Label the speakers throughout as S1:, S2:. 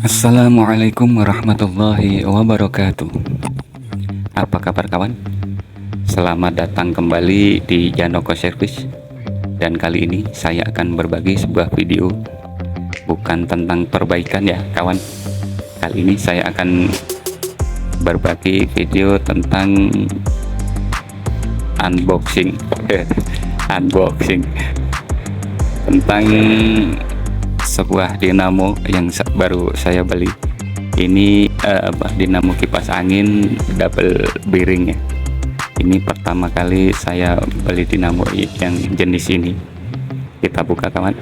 S1: Assalamualaikum warahmatullahi wabarakatuh. Apa kabar kawan? Selamat datang kembali di Janoko Service. Dan kali ini saya akan berbagi sebuah video, bukan tentang perbaikan ya kawan. Kali ini saya akan berbagi video tentang unboxing unboxing tentang sebuah dinamo yang baru saya beli. Ini dinamo kipas angin double bearing ya. Ini pertama kali saya beli dinamo yang jenis ini. Kita buka kawan.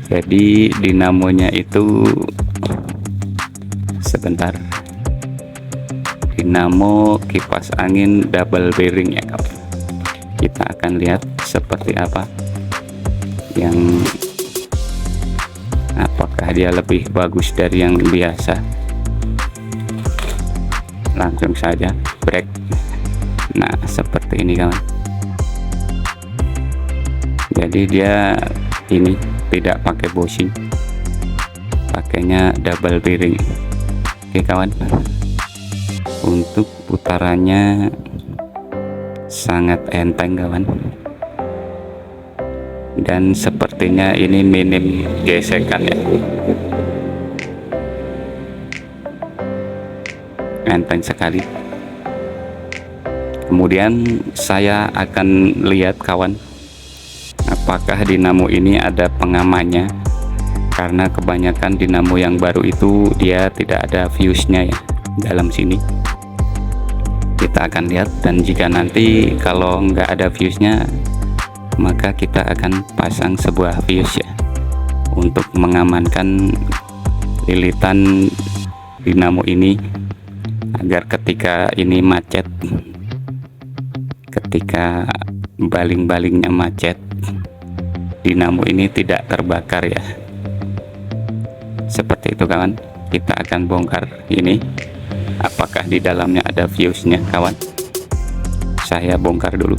S1: Jadi dinamonya itu sebentar, dinamo kipas angin double bearing ya kawan. Kita akan lihat seperti apa, yang apakah dia lebih bagus dari yang biasa. Langsung saja break. Nah seperti ini kawan. Jadi dia ini tidak pakai bushing, pakainya double bearing. Oke kawan, untuk putarannya sangat enteng kawan, dan sepertinya ini minim gesekan ya, enteng sekali. Kemudian saya akan lihat kawan, apakah dinamo ini ada pengamannya, karena kebanyakan dinamo yang baru itu dia tidak ada fuse-nya ya dalam sini. Kita akan lihat, dan jika nanti kalau nggak ada fuse-nya, maka kita akan pasang sebuah fuse ya, untuk mengamankan lilitan dinamo ini, agar ketika ini macet, ketika baling-balingnya macet, dinamo ini tidak terbakar ya. Seperti itu kawan. Kita akan bongkar ini, apakah di dalamnya ada fuse-nya kawan. Saya bongkar dulu.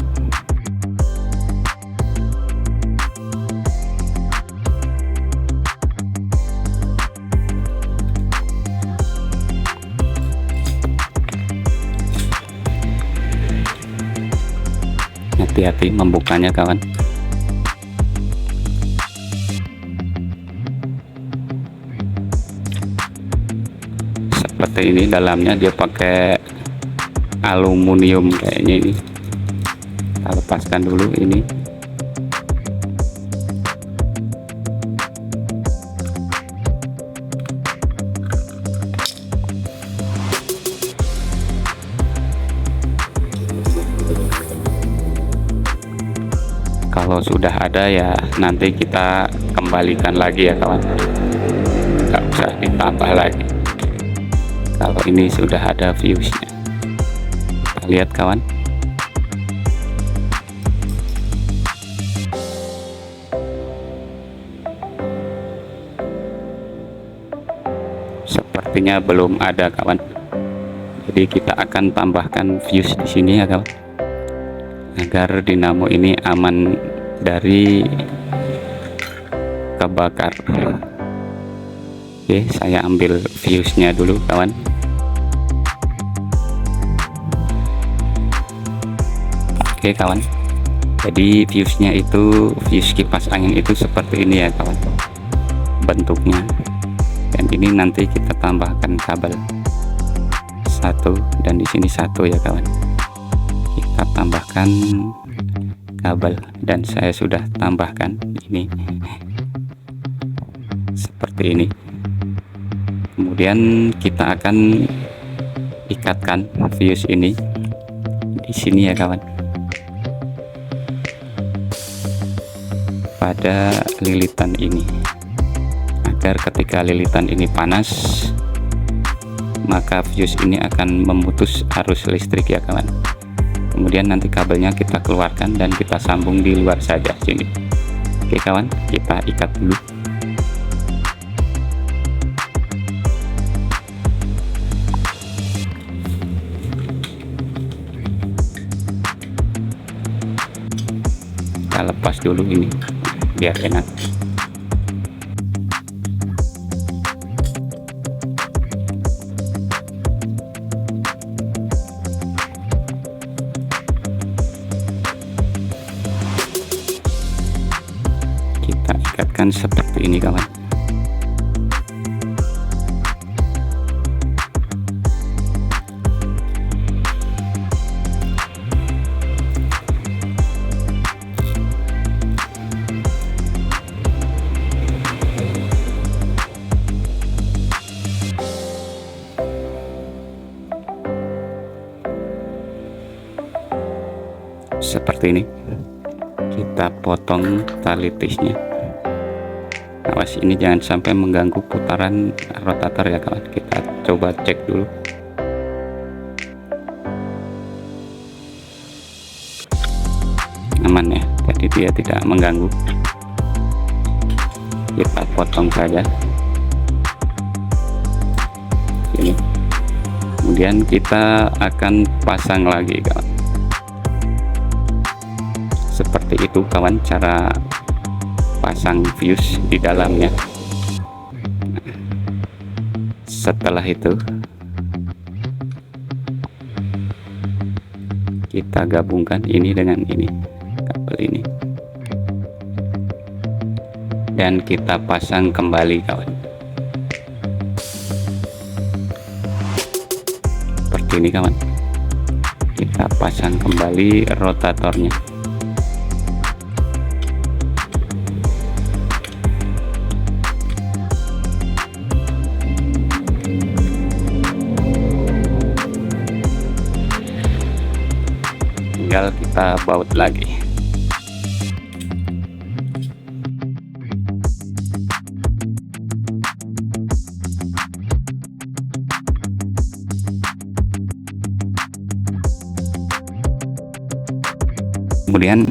S1: Hati-hati membukanya kawan. Seperti ini, dalamnya dia pakai aluminium kayaknya ini. Kita lepaskan dulu ini. Kalau sudah ada ya nanti kita kembalikan lagi ya kawan, nggak usah ditambah lagi. Kalau ini sudah ada fuse-nya, kita lihat kawan. Sepertinya belum ada kawan. Jadi kita akan tambahkan fuse di sini ya kawan, agar dinamo ini aman dari kebakar. Oke, saya ambil fuse-nya dulu kawan. Oke kawan, jadi fuse-nya itu, fuse kipas angin itu seperti ini ya kawan bentuknya. Dan ini nanti kita tambahkan kabel satu, dan di sini satu ya kawan. Kita tambahkan kabel, dan saya sudah tambahkan ini seperti ini. Kemudian kita akan ikatkan fuse ini di sini ya kawan, pada lilitan ini, agar ketika lilitan ini panas, maka fuse ini akan memutus arus listrik ya kawan. Kemudian nanti kabelnya kita keluarkan dan kita sambung di luar saja sini. Oke kawan, kita ikat dulu. Kita lepas dulu ini. biar enak. Kita ikatkan seperti ini kawan. Seperti ini. Kita potong tali tisnya. Awas, ini jangan sampai mengganggu putaran rotator ya kawan. Kita coba cek dulu. Aman ya, jadi dia tidak mengganggu. Kita potong saja ini, kemudian kita akan pasang lagi kawan. Seperti itu kawan cara pasang fuse di dalamnya. Setelah itu kita gabungkan ini dengan ini, kabel ini, dan kita pasang kembali kawan. Seperti ini kawan. Kita pasang kembali rotatornya. Tinggal kita baut lagi. Kemudian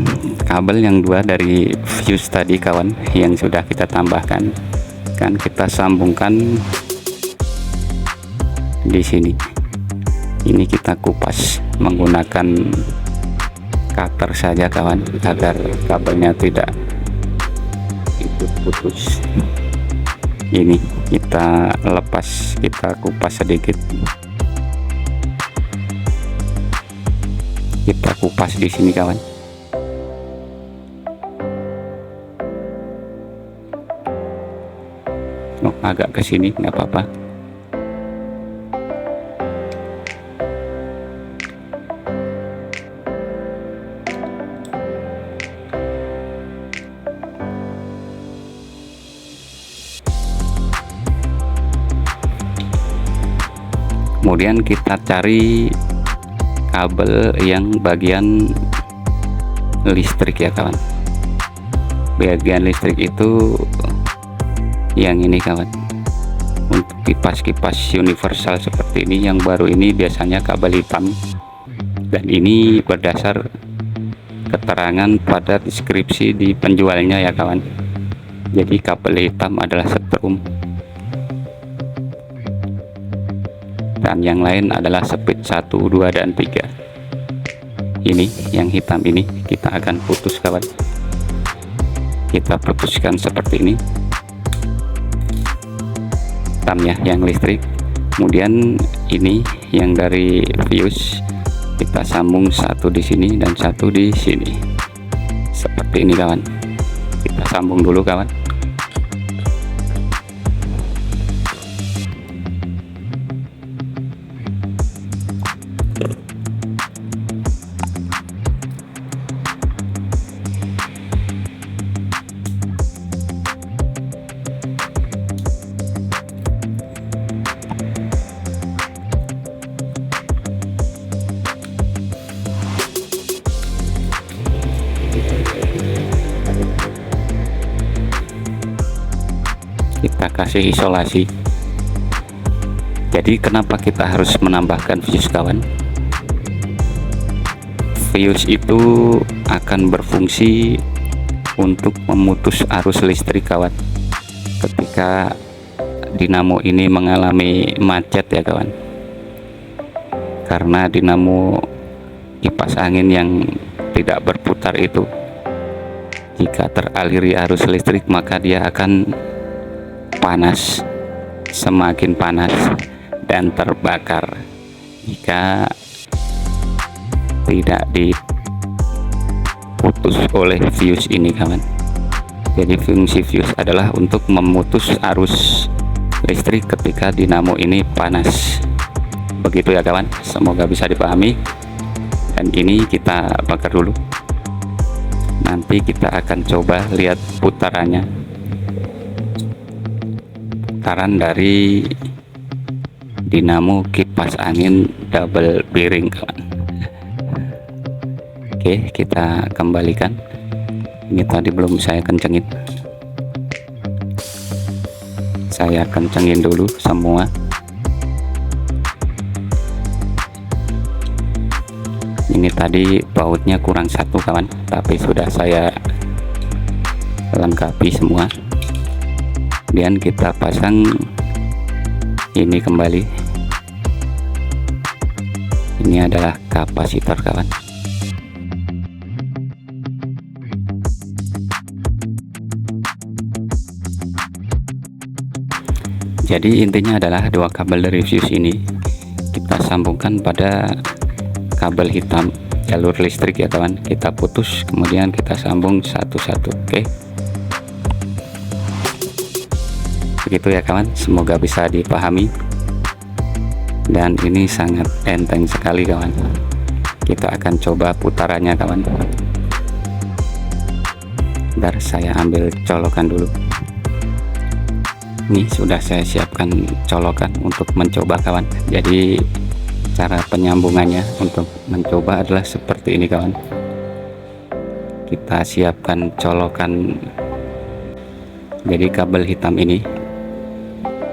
S1: kabel yang dua dari fuse tadi kawan, yang sudah kita tambahkan, kan kita sambungkan di sini. Ini kita kupas menggunakan cutter saja kawan, agar kabelnya tidak ikut putus. Ini kita lepas, kita kupas sedikit. Kita kupas di sini kawan. Oh, agak ke sini nggak apa-apa. Kemudian kita cari kabel yang bagian listrik ya kawan. Bagian listrik itu yang ini kawan, untuk kipas-kipas universal seperti ini yang baru ini biasanya kabel hitam, dan ini berdasar keterangan pada deskripsi di penjualnya ya kawan. Jadi kabel hitam adalah setrum dan yang lain adalah speed 1, 2, dan 3. Ini yang hitam ini kita akan putus kawan. Kita putuskan seperti ini hitamnya yang listrik. Kemudian ini yang dari fuse kita sambung satu di sini dan satu di sini seperti ini kawan. Kita sambung dulu kawan. Kita kasih isolasi. Jadi kenapa kita harus menambahkan fuse kawan? Fuse itu akan berfungsi untuk memutus arus listrik kawan, ketika dinamo ini mengalami macet ya kawan, karena dinamo kipas angin yang tidak berputar itu Jika teraliri arus listrik maka dia akan panas, semakin panas dan terbakar jika tidak diputus oleh fuse ini kawan. Jadi fungsi fuse adalah untuk memutus arus listrik ketika dinamo ini panas. Begitu ya kawan, semoga bisa dipahami. Dan ini kita bakar dulu, nanti kita akan coba lihat putarannya, putaran dari dinamo kipas angin double bearing kawan. Oke, kita kembalikan. Ini tadi belum saya kencengin, saya kencengin dulu semua. Ini tadi bautnya kurang satu kawan, tapi sudah saya lengkapi semua. Kemudian kita pasang ini kembali. Ini adalah kapasitor kawan. Jadi intinya adalah dua kabel dari fuse ini kita sambungkan pada kabel hitam jalur listrik ya kawan. Kita putus, kemudian kita sambung satu-satu. Oke, begitu ya kawan, semoga bisa dipahami. Dan ini sangat enteng sekali kawan. Kita akan coba putarannya kawan. Bentar, saya ambil colokan dulu. Ini sudah saya siapkan colokan untuk mencoba kawan. Jadi cara penyambungannya untuk mencoba adalah seperti ini kawan. Kita siapkan colokan. Jadi kabel hitam ini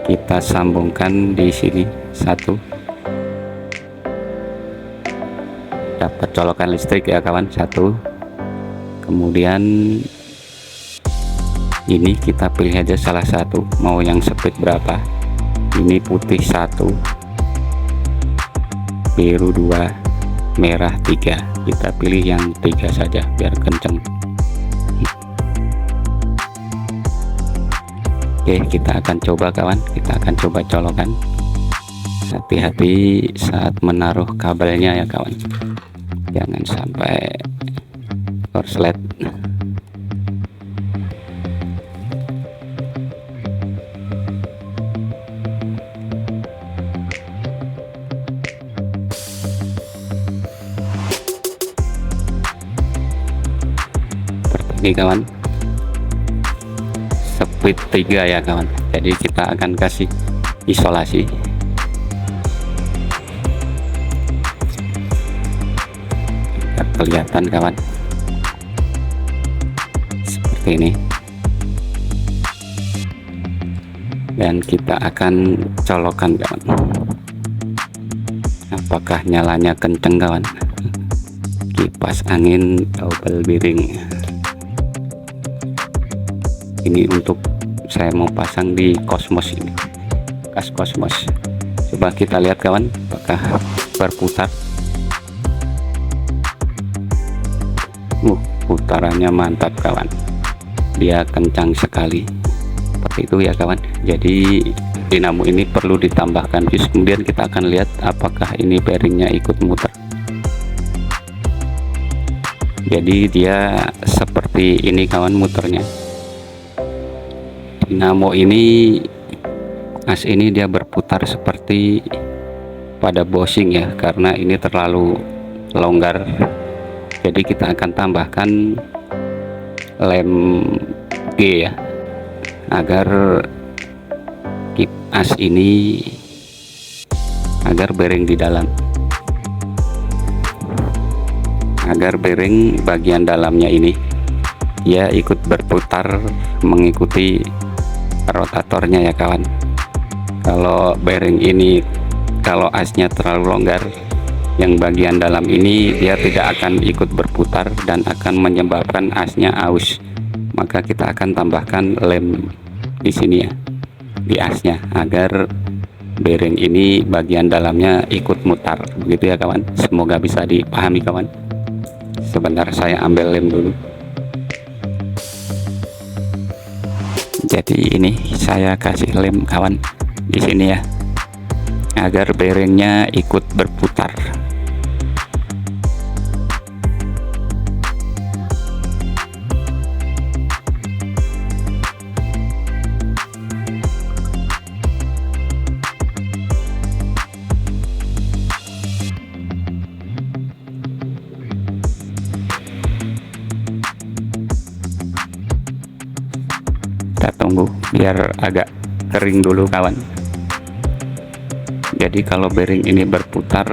S1: kita sambungkan di sini satu, dapat colokan listrik ya kawan, satu. Kemudian ini kita pilih aja salah satu, mau yang speed berapa. Ini putih satu, biru 2, merah 3. Kita pilih yang 3 saja biar kenceng. Oke, kita akan coba kawan, kita akan coba colokan. Hati-hati saat menaruh kabelnya ya kawan, jangan sampai korslet. Ini kawan, speed 3 ya kawan. Jadi kita akan kasih isolasi. Biar kelihatan kawan, seperti ini. Dan kita akan colokan kawan. Apakah nyalanya kenceng kawan? Kipas angin double bearing. Ini untuk saya mau pasang di Cosmos ini, bekas Cosmos. Coba kita lihat kawan, apakah berputar. Putarannya mantap kawan, dia kencang sekali. Seperti itu ya kawan. Jadi dinamo ini perlu ditambahkan fuse. Kemudian kita akan lihat apakah ini bearingnya ikut muter. Jadi dia seperti ini kawan muternya. Dinamo ini, as ini dia berputar seperti pada bushing ya, karena ini terlalu longgar. Jadi kita akan tambahkan lem G ya, agar as ini, agar bearing di dalam, agar bearing bagian dalamnya ini dia ikut berputar mengikuti rotatornya ya kawan. Kalau bearing ini, kalau asnya terlalu longgar, yang bagian dalam ini dia tidak akan ikut berputar dan akan menyebabkan asnya aus. Maka kita akan tambahkan lem di sini ya, di asnya, agar bearing ini bagian dalamnya ikut mutar. Begitu ya kawan, semoga bisa dipahami kawan. Sebentar saya ambil lem dulu. Jadi ini saya kasih lem kawan di sini ya, agar bearingnya ikut berputar. Kita tunggu biar agak kering dulu kawan. Jadi kalau bearing ini berputar,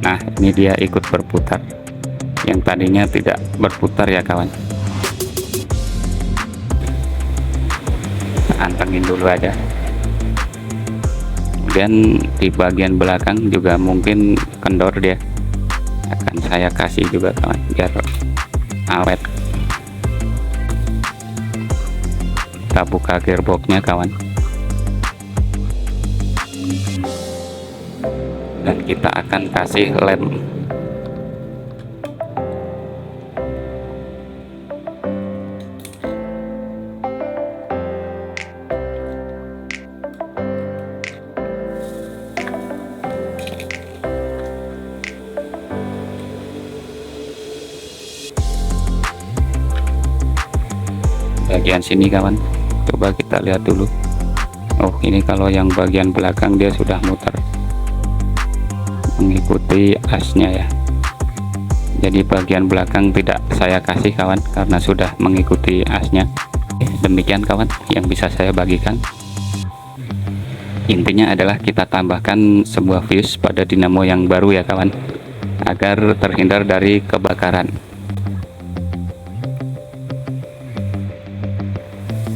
S1: nah ini dia ikut berputar, yang tadinya tidak berputar ya kawan. Antengin dulu aja. Kemudian di bagian belakang juga mungkin kendor, dia akan saya kasih juga kawan biar awet. Kita buka gearboxnya kawan, dan kita akan kasih lem. Bagian sini kawan, coba kita lihat dulu. Oh ini kalau yang bagian belakang dia sudah muter mengikuti asnya ya. Jadi bagian belakang tidak saya kasih kawan karena sudah mengikuti asnya. Demikian kawan yang bisa saya bagikan. Intinya adalah kita tambahkan sebuah fuse pada dinamo yang baru ya kawan, agar terhindar dari kebakaran.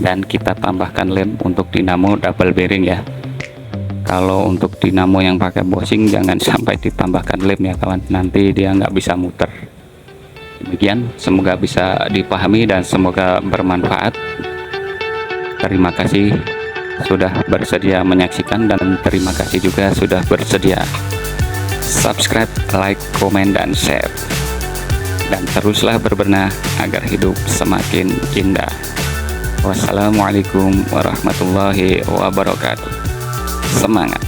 S1: Dan kita tambahkan lem untuk dinamo double bearing ya. Kalau untuk dinamo yang pakai bushing jangan sampai ditambahkan lem ya kawan, nanti dia nggak bisa muter. Demikian, semoga bisa dipahami dan semoga bermanfaat. Terima kasih sudah bersedia menyaksikan, dan terima kasih juga sudah bersedia subscribe, like, komen, dan share. Dan teruslah berbenah agar hidup semakin indah. Wassalamualaikum warahmatullahi wabarakatuh. Semangat.